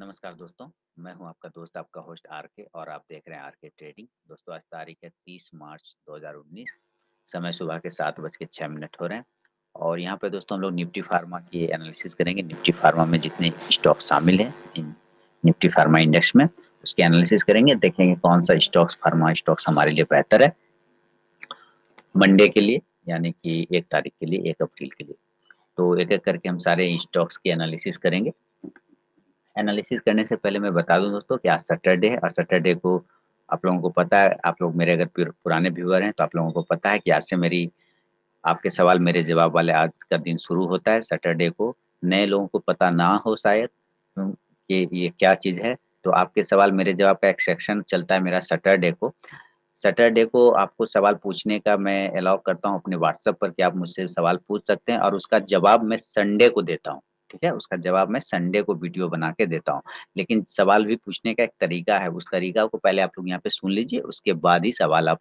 नमस्कार दोस्तों, मैं हूं आपका दोस्त, आपका होस्ट आरके और आप देख रहे हैं आरके ट्रेडिंग। दोस्तों आज तारीख है 30 मार्च 2019, समय सुबह के 7:06 हो रहे हैं और यहाँ पे दोस्तों हम लोग निफ्टी फार्मा की एनालिसिस करेंगे। निफ्टी फार्मा में जितने स्टॉक शामिल हैं इन निफ्टी फार्मा इंडेक्स में, उसकी एनालिसिस करेंगे, देखेंगे कौन सा स्टॉक्स फार्मा स्टॉक्स हमारे लिए बेहतर है मंडे के लिए, यानी कि 1 तारीख के लिए, 1 अप्रैल के लिए। तो एक-एक करके हम सारे स्टॉक्स की एनालिसिस करेंगे। एनालिसिस करने से पहले मैं बता दूं दोस्तों कि आज सैटरडे है और सैटरडे को आप लोगों को पता है, आप लोग मेरे अगर पुराने व्यूअर हैं तो आप लोगों को पता है कि आज से मेरी आपके सवाल मेरे जवाब वाले आज का दिन शुरू होता है सैटरडे को। नए लोगों को पता ना हो शायद कि ये क्या चीज़ है, तो आपके सवाल मेरे जवाब का एक सेक्शन चलता है मेरा सैटरडे को। सैटरडे को आपको सवाल पूछने का मैं अलाउ करता हूँ अपने व्हाट्सएप पर कि आप मुझसे सवाल पूछ सकते हैं और उसका जवाब मैं संडे को देता हूँ, ठीक है? उसका जवाब मैं संडे को वीडियो बना के देता हूँ। लेकिन सवाल भी पूछने का एक तरीका है, उस तरीका को पहले आप लोग यहाँ पे सुन लीजिए, उसके बाद ही सवाल आप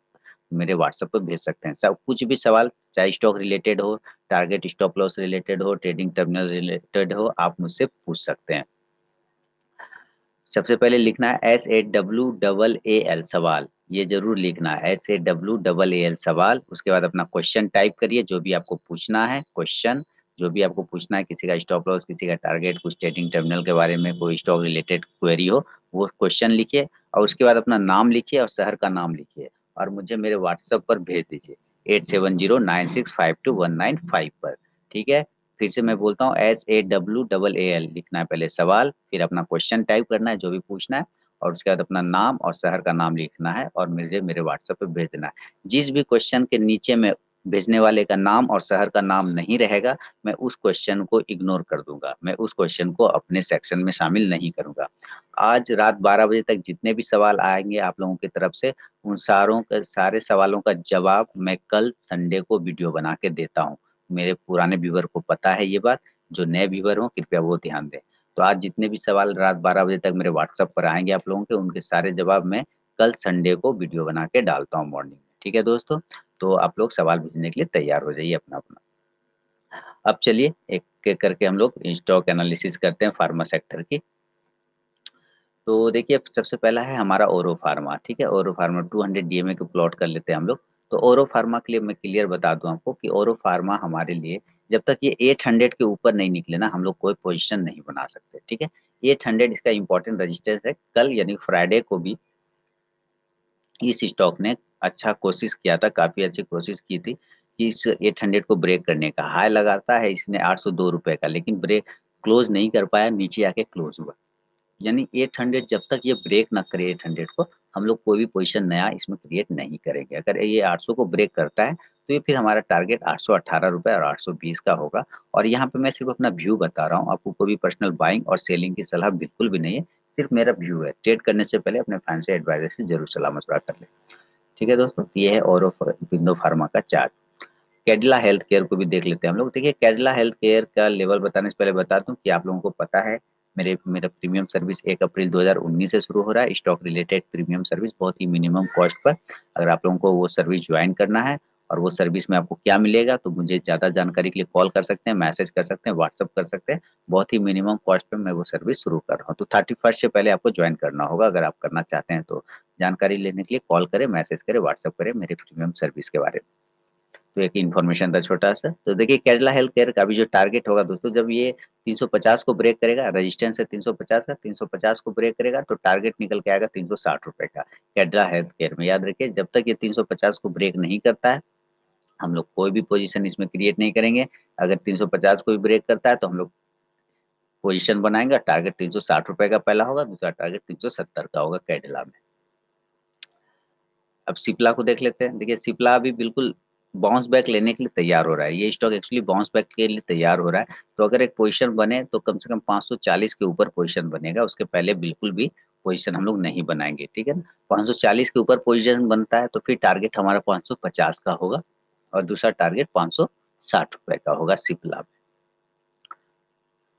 मेरे व्हाट्सएप पे भेज सकते हैं। सब कुछ भी सवाल, चाहे स्टॉक रिलेटेड हो, टारगेट स्टॉप लॉस रिलेटेड हो, ट्रेडिंग टर्मिनल रिलेटेड हो, आप मुझसे पूछ सकते हैं। सबसे पहले लिखना है SAWAAL सवाल, ये ज़रूर लिखना है SAWAAL सवाल। उसके बाद अपना क्वेश्चन टाइप करिए, जो भी आपको पूछना है क्वेश्चन, जो भी आपको पूछना है, किसी का स्टॉप लॉस, किसी का टारगेट, कुछ ट्रेडिंग टर्मिनल के बारे में कोई स्टॉक रिलेटेड क्वेरी हो, वो क्वेश्चन लिखिए और उसके बाद अपना नाम लिखिए और शहर का नाम लिखिए और मुझे मेरे व्हाट्सएप पर भेज दीजिए 8709652195 पर, ठीक है? फिर से मैं बोलता हूँ SAWAAL लिखना है पहले सवाल, फिर अपना क्वेश्चन टाइप करना है जो भी पूछना है और उसके बाद अपना नाम और शहर का नाम लिखना है और मुझे मेरे व्हाट्सएप पे भेज देना है। जिस भी क्वेश्चन के नीचे में भेजने वाले का नाम और शहर का नाम नहीं रहेगा, मैं उस क्वेश्चन को इग्नोर कर दूँगा। मैं उस क्वेश्चन को अपने सेक्शन में शामिल नहीं करूँगा। आज रात 12 बजे तक जितने भी सवाल आएँगे आप लोगों की तरफ से, उन सारे सवालों का जवाब मैं कल संडे को वीडियो बना के देता हूँ। मेरे पुराने व्यूअर को पता है ये बात, जो नए व्यूअर हों कृपया वो ध्यान दें। तो आज जितने भी सवाल रात 12 बजे तक मेरे व्हाट्सएप पर आएँगे आप लोगों के, उनके सारे जवाब मैं कल संडे को वीडियो बना के डालता हूँ मॉर्निंग में। ठीक है दोस्तों? तो आप लोग सवाल भेजने के लिए तैयार हो जाइए अपना-अपना। अब चलिए एक-एक करके हम लोग स्टॉक एनालिसिस करते हैं फार्मा सेक्टर की। तो देखिए, सबसे पहला है हमारा ओरो फार्मा, ठीक है? ओरो फार्मा 200 डीएमए को प्लॉट कर लेते हैं हम लोग। तो ओरो फार्मा के लिए मैं क्लियर बता दूँ आपको कि ओरो फार्मा हमारे लिए जब तक ये 800 के ऊपर नहीं निकले ना, हम लोग कोई पोज़ीशन नहीं बना सकते, ठीक है? 800 इसका इम्पोर्टेंट रेजिस्टेंस है। कल यानी फ्राइडे को भी इस स्टॉक ने अच्छा कोशिश किया था, काफ़ी अच्छी कोशिश की थी कि इस 800 को ब्रेक करने का। हाई लगाता है इसने ₹802 का, लेकिन ब्रेक क्लोज़ नहीं कर पाया, नीचे आके क्लोज़ हुआ। यानी 800 जब तक ये ब्रेक ना करे 800 को, हम लोग कोई भी पोज़ीशन नया इसमें क्रिएट नहीं करेंगे। अगर ये 800 को ब्रेक करता है, तो ये फिर हमारा टारगेट ₹818 और 820 का होगा और यहाँ पे मैं सिर्फ़ अपना व्यू बता रहा हूँ, आपको कोई भी पर्सनल बाइंग और सेलिंग की सलाह बिल्कुल भी नहीं है, सिर्फ़ मेरा व्यू है। ट्रेड करने से पहले अपने फाइनेंशियल एडवाइज़र से ज़रूर सलाह-मशवरा कर लें। ठीक है दोस्तों? तो ये है औरो बिंदु फार्मा का चार्ट। कैडिला हेल्थकेयर को भी देख लेते हैं हम लोग। देखिए कैडिला हेल्थकेयर का लेवल बताने से पहले बता दूँ कि आप लोगों को पता है मेरा प्रीमियम सर्विस 1 अप्रैल 2019 से शुरू हो रहा है। स्टॉक रिलेटेड प्रीमियम सर्विस बहुत ही मिनिमम कॉस्ट पर। अगर आप लोगों को वो सर्विस जॉइन करना है और वो सर्विस में आपको क्या मिलेगा तो मुझे ज़्यादा जानकारी के लिए कॉल कर सकते हैं, मैसेज कर सकते हैं, व्हाट्सएप कर सकते हैं। बहुत ही मिनिमम कॉस्ट पे मैं वो सर्विस शुरू कर रहा हूँ। तो 31st से पहले आपको जॉइन करना होगा अगर आप करना चाहते हैं तो। जानकारी लेने के लिए कॉल करें, मैसेज करें, व्हाट्सएप करें मेरे प्रीमियम सर्विस के बारे में। तो एक इन्फॉर्मेशन था छोटा-सा। तो देखिए केडिला हेल्थ केयर का भी जो टारगेट होगा दोस्तों जब ये 350 को ब्रेक करेगा, रेजिस्टेंस है 350 का, 350 को ब्रेक करेगा तो टारगेट निकल के आएगा ₹360 का। केडिला हेल्थ केयर में याद रखिए जब तक ये 350 को ब्रेक नहीं करता है, हम लोग कोई भी पोज़ीशन इसमें क्रिएट नहीं करेंगे। अगर 350 को भी ब्रेक करता है तो हम लोग पोज़ीशन बनाएँगे, टारगेट ₹360 का पहला होगा, दूसरा टारगेट 370 का होगा कैडिला में। अब सिप्ला को देख लेते हैं। देखिए सिप्ला अभी बिल्कुल बाउंस बैक लेने के लिए तैयार हो रहा है। ये स्टॉक एक्चुअली बाउंस बैक के लिए तैयार हो रहा है। तो अगर एक पोज़ीशन बने तो कम से कम 540 के ऊपर पोज़ीशन बनेगा। उसके पहले बिल्कुल भी पोज़ीशन हम लोग नहीं बनाएँगे, ठीक है ना? 540 के ऊपर पोज़ीशन बनता है तो फिर टारगेट हमारा 550 का होगा और दूसरा टारगेट ₹560 का होगा सिप्ला में।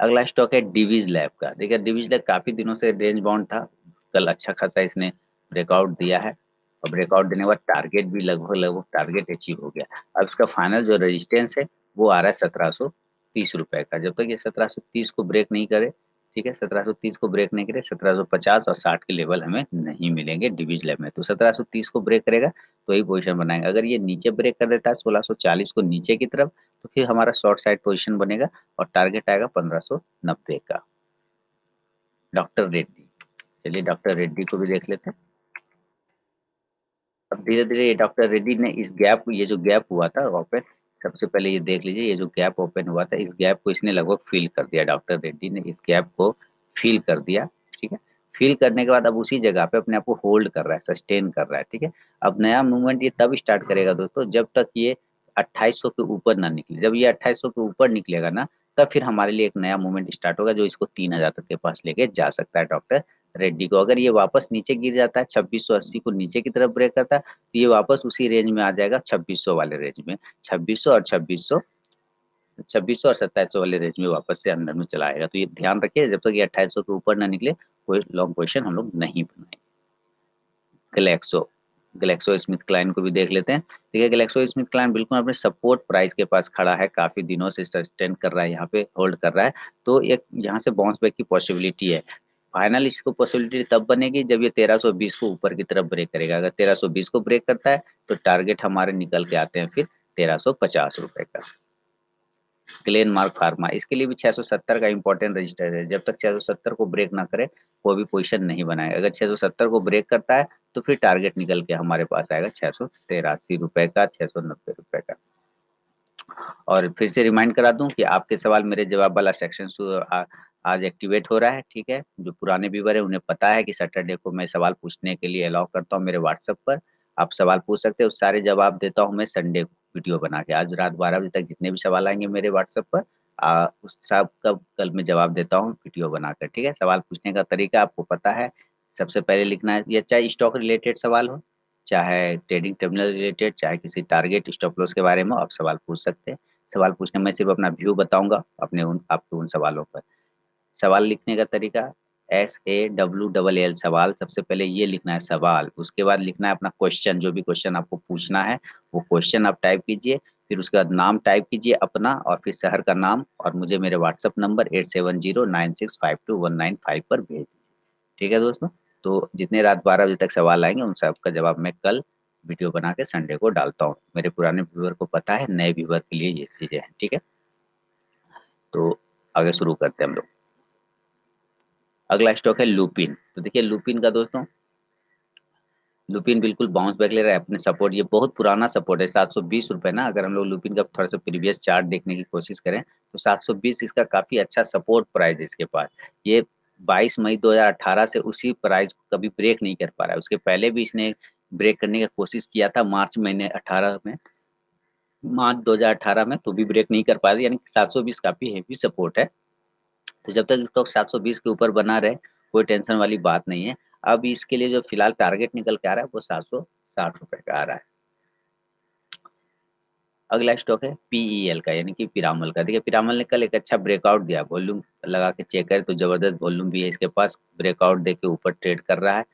अगला स्टॉक है डिवीज़ लैब का। देखिए डिवीज़ लैब काफ़ी दिनों से रेंज बाउंड था। कल अच्छा खासा इसने ब्रेकआउट दिया है और ब्रेकआउट देने के बाद टारगेट भी लगभग-लगभग टारगेट अचीव हो गया। अब इसका फाइनल जो रेजिस्टेंस है वो आ रहा है ₹1730 का। जब तक ये 1730 को ब्रेक नहीं करे, ठीक है, 1730 को ब्रेक नहीं करे 1750 और 60 के लेवल हमें नहीं मिलेंगे डिवीज लेवल में। तो 1730 को ब्रेक करेगा तो ही पोजीशन बनाएंगे। अगर ये नीचे ब्रेक कर देता है 1640 को नीचे की तरफ तो फिर हमारा शॉर्ट साइड पोजीशन बनेगा और टारगेट आएगा 1590 का। डॉक्टर रेड्डी, चलिए डॉक्टर रेड्डी को भी देख लेते हैं। अब धीरे-धीरे ये डॉक्टर रेड्डी ने इस गैप, ये जो गैप हुआ था ओपन, सबसे पहले ये देख लीजिए, ये जो गैप ओपन हुआ था, इस गैप को इसने लगभग फ़िल कर दिया। डॉक्टर रेड्डी ने इस गैप को फ़िल कर दिया, ठीक है? फ़िल करने के बाद अब उसी जगह पे अपने आप को होल्ड कर रहा है, सस्टेन कर रहा है, ठीक है? अब नया मूवमेंट ये तब स्टार्ट करेगा दोस्तों जब तक ये 2800 के ऊपर ना निकले। जब ये 2800 के ऊपर निकलेगा ना, तब फिर हमारे लिए एक नया मूवमेंट स्टार्ट होगा जो इसको 3000 तक के पास लेके जा सकता है डॉक्टर रेड्डी को। अगर ये वापस नीचे गिर जाता है, 2680 को नीचे की तरफ ब्रेक करता है, तो ये वापस उसी रेंज में आ जाएगा 2600 वाले रेंज में। 2600 और 2700 वाले रेंज में वापस से अंदर में चला आएगा। तो ये ध्यान रखिए जब तक ये 2800 के ऊपर ना निकले, कोई लॉन्ग पोज़ीशन हम लोग नहीं बनाएँगे। ग्लैक्सो, ग्लैक्सोस्मिथक्लाइन को भी देख लेते हैं। देखिए ग्लैक्सोस्मिथक्लाइन बिल्कुल अपने सपोर्ट प्राइस के पास खड़ा है, काफ़ी दिनों से सस्टेन कर रहा है, यहाँ पे होल्ड कर रहा है। तो एक यहाँ से बाउंस बैक की पॉसिबिलिटी है। फाइनल इसको पॉसिबिलिटी तब बनेगी जब ये 1320 को ऊपर की तरफ ब्रेक करेगा। अगर 1320 को ब्रेक करता है तो टारगेट हमारे निकल के आते हैं फिर ₹1350 का। ग्लेनमार्क फार्मा, इसके लिए भी 670 का इम्पोर्टेंट रजिस्टर है। जब तक 670 को ब्रेक ना करे, कोई भी पोज़ीशन नहीं बनाए। अगर 670 को ब्रेक करता है, तो फिर टारगेट निकल के हमारे पास आएगा ₹683 का, ₹690 का। और फिर से रिमाइंड करा दूँ कि आपके सवाल मेरे जवाब वाला सेक्शन आज एक्टिवेट हो रहा है, ठीक है? जो पुराने व्यूअर हैं, उन्हें पता है कि सैटरडे को मैं सवाल पूछने के लिए अलाउ करता हूँ मेरे व्हाट्सएप पर। आप सवाल पूछ सकते हैं, उस सारे जवाब देता हूँ मैं संडे को वीडियो बना के। आज रात 12 बजे तक जितने भी सवाल आएँगे मेरे व्हाट्सएप पर उस सब का कल मैं जवाब देता हूँ वीडियो बनाकर, ठीक है? सवाल पूछने का तरीका आपको पता है। सबसे पहले लिखना है, ये चाहे स्टॉक रिलेटेड सवाल हो, चाहे ट्रेडिंग टर्मिनल रिलेटेड, चाहे किसी टारगेट स्टॉप लॉस के बारे में आप सवाल पूछ सकते हैं। सवाल पूछने में सिर्फ़ अपना व्यू बताऊँगा अपने उन आपके उन सवालों पर। सवाल लिखने का तरीका SAWLL सवाल, सबसे पहले ये लिखना है सवाल, उसके बाद लिखना है अपना क्वेश्चन, जो भी क्वेश्चन आपको पूछना है, वो क्वेश्चन आप टाइप कीजिए, फिर उसके बाद नाम टाइप कीजिए अपना और फिर शहर का नाम और मुझे मेरे व्हाट्सएप नंबर 8709652195 पर भेज दीजिए। ठीक है दोस्तों? तो जितने रात 12 बजे तक सवाल आएँगे उन सबका जवाब मैं कल वीडियो बना के संडे को डालता हूँ। मेरे पुराने व्यूअर को पता है, नए व्यूअर के लिए ये चीज़ें हैं, ठीक है? तो आगे शुरू करते हैं हम लोग। अगला स्टॉक है लुपिन। तो देखिए लुपिन का दोस्तों, लुपिन बिल्कुल बाउंस बैक ले रहा है अपने सपोर्ट, ये बहुत पुराना सपोर्ट है ₹720 ना, अगर हम लोग लुपिन का थोड़ा-सा प्रीवियस चार्ट देखने की कोशिश करें, तो 720 इसका काफ़ी अच्छा सपोर्ट प्राइस है इसके पास। ये 22 मई 2018 से उसी प्राइस को कभी ब्रेक नहीं कर पा रहा है। उसके पहले भी इसने ब्रेक करने की कोशिश किया था मार्च महीने 18 में, मार्च 2018 में, तो भी ब्रेक नहीं कर पा रही, यानी कि 720 काफ़ी हेवी सपोर्ट है। तो जब तक स्टॉक 720 के ऊपर बना रहे, कोई टेंशन वाली बात नहीं है। अब इसके लिए जो फिलहाल टारगेट निकल के आ रहा है, वो ₹760 का आ रहा है। अगला स्टॉक है पीईएल का, यानी कि पिरामल का। देखिए पिरामल ने कल एक अच्छा ब्रेकआउट दिया, वॉल्यूम लगा के चेक करें तो ज़बरदस्त वॉल्यूम भी है इसके पास, ब्रेकआउट दे के ऊपर ट्रेड कर रहा है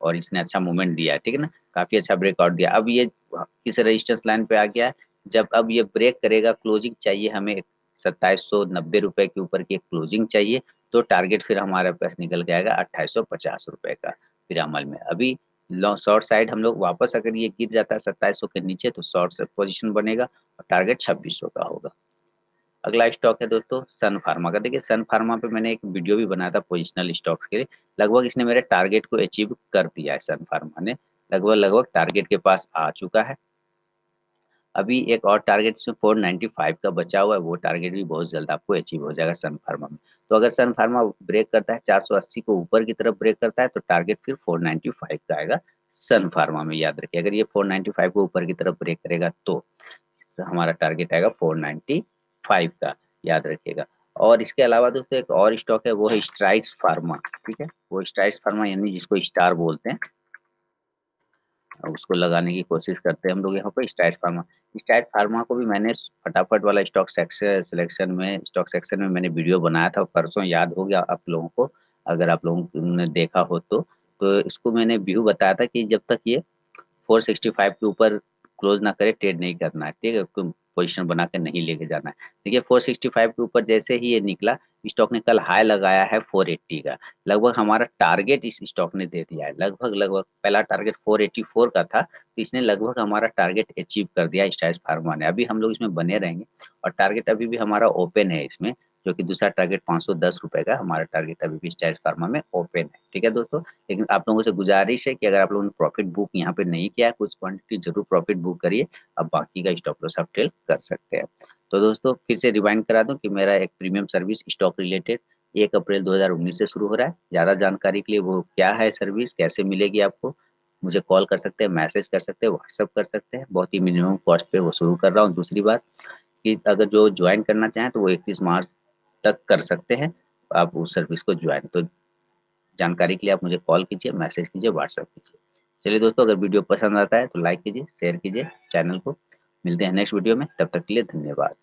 और इसने अच्छा मूवमेंट दिया है, ठीक है ना? काफ़ी अच्छा ब्रेकआउट दिया। अब ये किस रेजिस्टेंस लाइन पे आ गया है, जब अब ये ब्रेक करेगा, क्लोजिंग चाहिए हमें ₹2790 के ऊपर की एक क्लोजिंग चाहिए, तो टारगेट फिर हमारे पास निकल के आएगा ₹2850 का पिरामल में। अभी शॉर्ट साइड हम लोग वापस, अगर ये गिर जाता है 2700 के नीचे, तो शॉर्ट से पोजीशन बनेगा और टारगेट 2600 का होगा। अगला स्टॉक है दोस्तों सन फार्मा का। देखिए सन फार्मा पे मैंने एक वीडियो भी बनाया था पोजिशनल स्टॉक्स के लिए। लगभग इसने मेरे टारगेट को अचीव कर दिया है सन फार्मा ने। लगभग टारगेट के पास आ चुका है। अभी एक और टारगेट इसमें 495 का बचा हुआ है, वो टारगेट भी बहुत जल्द आपको अचीव हो जाएगा सन फार्मा में। तो अगर सन फार्मा ब्रेक करता है 480 को ऊपर की तरफ ब्रेक करता है, तो टारगेट फिर 495 का आएगा सन फार्मा में, याद रखिए। अगर ये 495 को ऊपर की तरफ ब्रेक करेगा तो हमारा टारगेट आएगा 495 का, याद रखिएगा। और इसके अलावा दोस्तों एक और स्टॉक है, वो है स्ट्राइड्स फार्मा, ठीक है? वो स्ट्राइड्स फार्मा यानी जिसको स्टार बोलते हैं, उसको लगाने की कोशिश करते हैं हम लोग यहाँ पे स्ट्राइड फार्मा। स्ट्राइड फार्मा को भी मैंने फटाफट वाला स्टॉक सेक्शन में मैंने वीडियो बनाया था परसों, याद हो गया आप लोगों को, अगर आप लोगों ने देखा हो तो। तो इसको मैंने व्यू बताया था कि जब तक ये 465 के ऊपर क्लोज़ ना करे, ट्रेड नहीं करना है, ठीक है? पोज़ीशन बना के नहीं लेके जाना है। देखिए 465 के ऊपर जैसे ही ये निकला, स्टॉक ने कल हाई लगाया है 480 का, लगभग हमारा टारगेट इस स्टॉक ने दे दिया है, लगभग पहला टारगेट 484 का था, तो इसने लगभग हमारा टारगेट अचीव कर दिया स्ट्राइड्स फार्मा ने। अभी हम लोग इसमें बने रहेंगे और टारगेट अभी भी हमारा ओपन है इसमें, जो कि दूसरा टारगेट ₹510 का हमारा टारगेट अभी भी स्ट्राइड्स फार्मा में ओपन है। ठीक है दोस्तों, लेकिन आप लोगों से गुजारिश है कि अगर आप लोगों ने प्रॉफिट बुक यहाँ पे नहीं किया है, कुछ क्वांटिटी जरूर प्रॉफिट बुक करिए, अब बाकी का स्टॉप लॉस आप ट्रेल कर सकते हैं। तो दोस्तों फिर से रिवाइंड करा दूं कि मेरा एक प्रीमियम सर्विस स्टॉक रिलेटेड 1 अप्रैल 2019 से शुरू हो रहा है। ज़्यादा जानकारी के लिए वो क्या है सर्विस, कैसे मिलेगी आपको, मुझे कॉल कर सकते हैं, मैसेज कर सकते हैं, व्हाट्सएप कर सकते हैं। बहुत ही मिनिमम कॉस्ट पे वो शुरू कर रहा हूँ। दूसरी बात कि अगर जो ज्वाइन करना चाहें तो वो 31 मार्च तक कर सकते हैं, आप उस सर्विस को ज्वाइन। तो जानकारी के लिए आप मुझे कॉल कीजिए, मैसेज कीजिए, व्हाट्सएप कीजिए। चलिए दोस्तों, अगर वीडियो पसंद आता है तो लाइक कीजिए, शेयर कीजिए चैनल को। मिलते हैं नेक्स्ट वीडियो में, तब तक के लिए धन्यवाद।